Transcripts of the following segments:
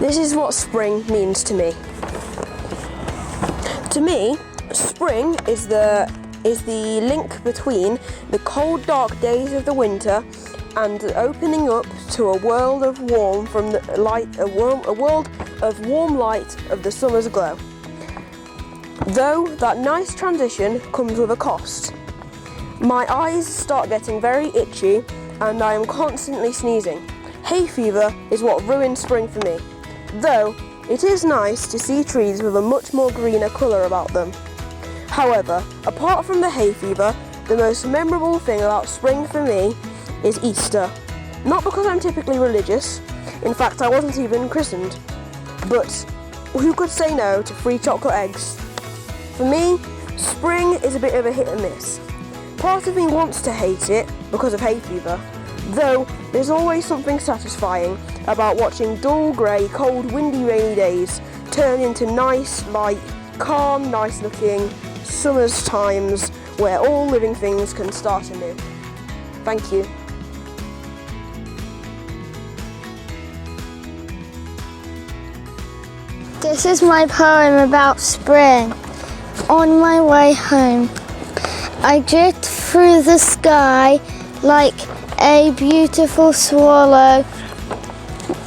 This is what spring means to me. To me, spring is the link between the cold, dark days of the winter and opening up to a world of warm from the light, a world of warm light of the summer's glow. Though that nice transition comes with a cost. My eyes start getting very itchy and I am constantly sneezing. Hay fever is what ruined spring for me, though it is nice to see trees with a much more greener colour about them. However, apart from the hay fever, the most memorable thing about spring for me is Easter. Not because I'm typically religious, in fact I wasn't even christened, but who could say no to free chocolate eggs? For me, spring is a bit of a hit and miss. Part of me wants to hate it because of hay fever, though there's always something satisfying about watching dull, grey, cold, windy, rainy days turn into nice, light, calm, nice-looking summer's times where all living things can start anew. Thank you. This is my poem about spring. On my way home, I drift through the sky like a beautiful swallow,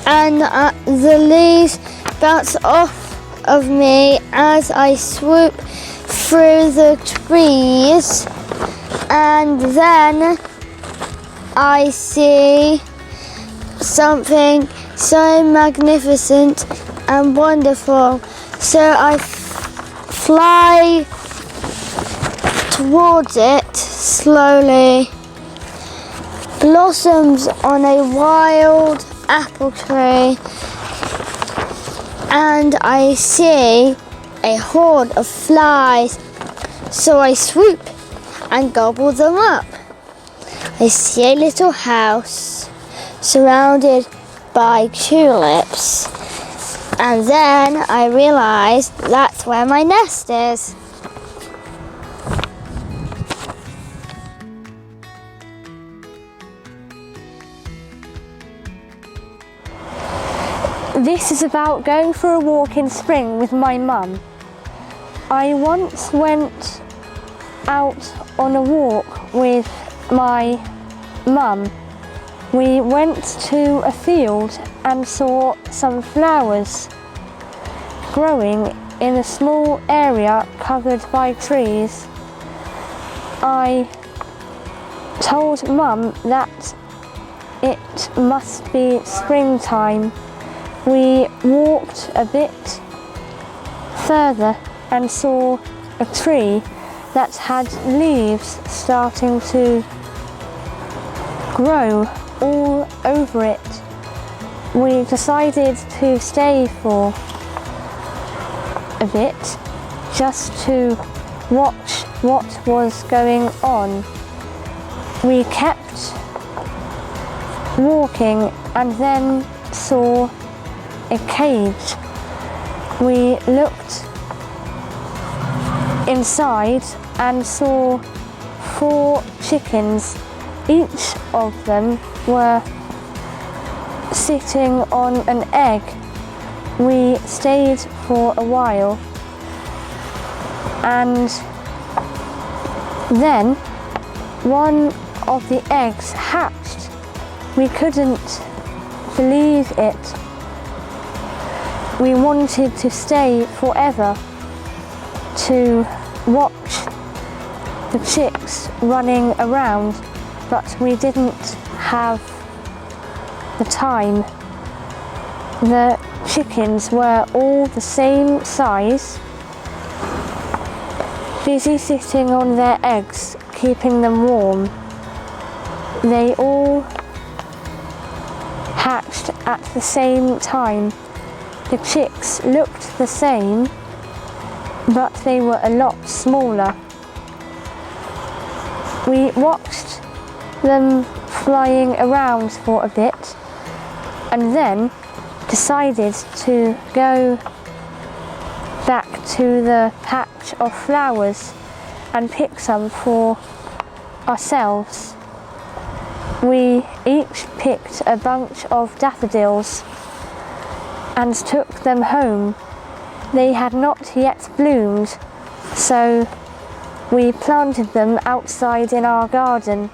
and the leaves bounce off of me as I swoop through the trees, and then I see something so magnificent and wonderful, so I fly towards it slowly. Blossoms on a wild apple tree, and I see a horde of flies, so I swoop and gobble them up. I see a little house surrounded by tulips, and then I realise that's where my nest is. This is about going for a walk in spring with my mum. I once went out on a walk with my mum. We went to a field and saw some flowers growing in a small area covered by trees. I told Mum that it must be springtime. We walked a bit further and saw a tree that had leaves starting to grow all over it. We decided to stay for a bit just to watch what was going on. We kept walking and then saw a cage. We looked inside and saw 4 chickens. Each of them were sitting on an egg. We stayed for a while, and then one of the eggs hatched. We couldn't believe it. We wanted to stay forever to watch the chicks running around, but we didn't have the time. The chickens were all the same size, busy sitting on their eggs, keeping them warm. They all hatched at the same time. The chicks looked the same, but they were a lot smaller. We watched them flying around for a bit and then decided to go back to the patch of flowers and pick some for ourselves. We each picked a bunch of daffodils and took them home. They had not yet bloomed, so we planted them outside in our garden.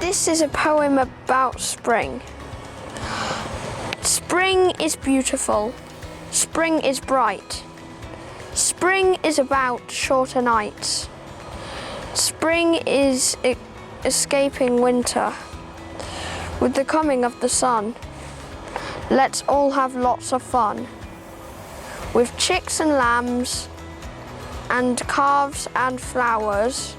This is a poem about spring. Spring is beautiful. Spring is bright. Spring is about shorter nights. Spring is escaping winter. With the coming of the sun, let's all have lots of fun. With chicks and lambs and calves and flowers,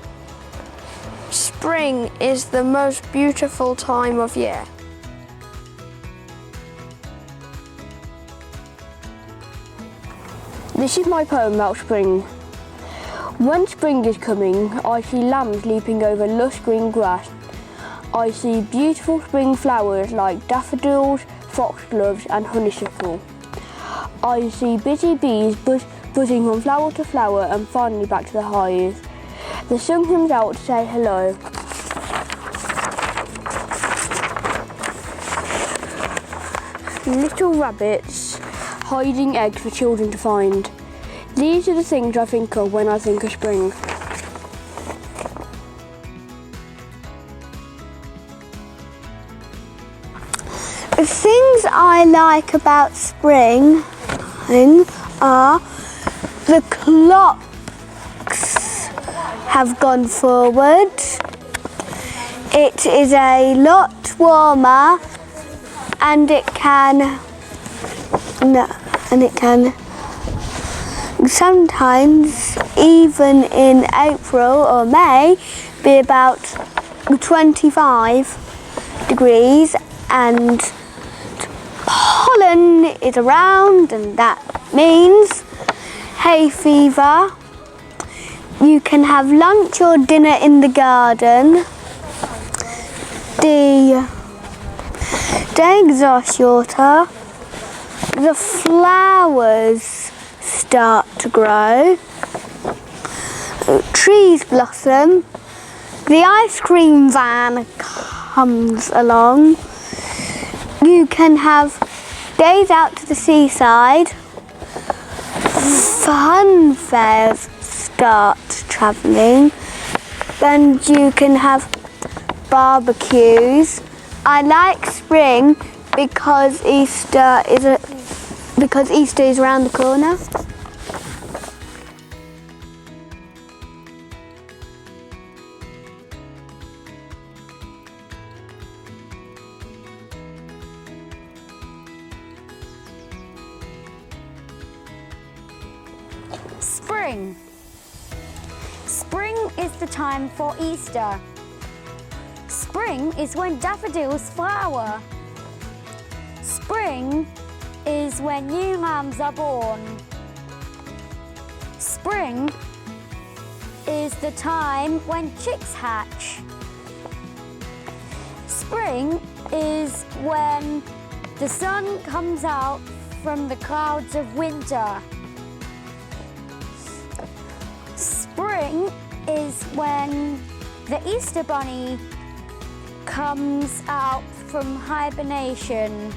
spring is the most beautiful time of year. This is my poem about spring. When spring is coming, I see lambs leaping over lush green grass. I see beautiful spring flowers like daffodils, foxgloves and honeysuckle. I see busy bees buzzing from flower to flower and finally back to the hive. The sun comes out to say hello. Little rabbits hiding eggs for children to find. These are the things I think of when I think of spring. The things I like about spring are the clocks have gone forward. It is a lot warmer and it can sometimes, even in April or May, be about 25 degrees and pollen is around, and that means hay fever. You can have lunch or dinner in the garden. The day gets shorter. The flowers start to grow. Trees blossom. The ice cream van comes along. You can have days out to the seaside. Fun fairs start travelling. And you can have barbecues. I like spring because Easter is around the corner. Spring. Spring is the time for Easter. Spring is when daffodils flower. Spring is when new lambs are born. Spring is the time when chicks hatch. Spring is when the sun comes out from the clouds of winter. Spring is when the Easter Bunny comes out from hibernation.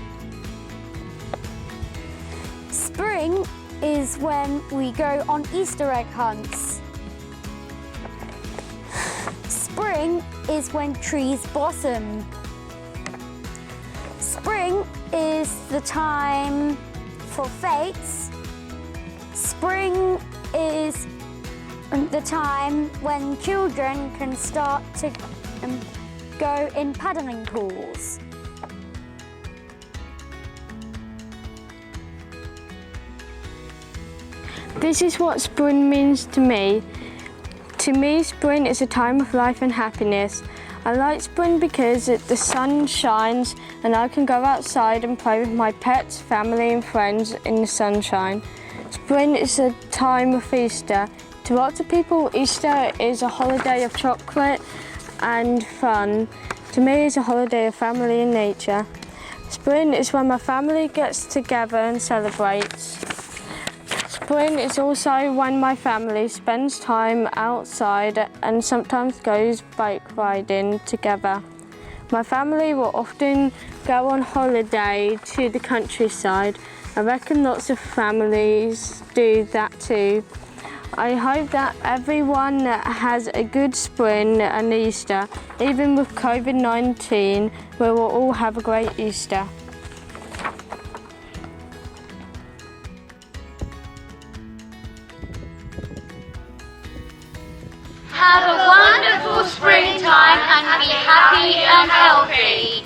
Spring is when we go on Easter egg hunts. Spring is when trees blossom. Spring is the time for fetes. Spring is the time when children can start to go in paddling pools. This is what spring means to me. To me, spring is a time of life and happiness. I like spring because the sun shines and I can go outside and play with my pets, family and friends in the sunshine. Spring is a time of Easter. To lots of people, Easter is a holiday of chocolate and fun. To me, it's a holiday of family and nature. Spring is when my family gets together and celebrates. Spring is also when my family spends time outside and sometimes goes bike riding together. My family will often go on holiday to the countryside. I reckon lots of families do that too. I hope that everyone has a good spring and Easter. Even with COVID-19, we will all have a great Easter. Have a wonderful springtime and be happy and healthy.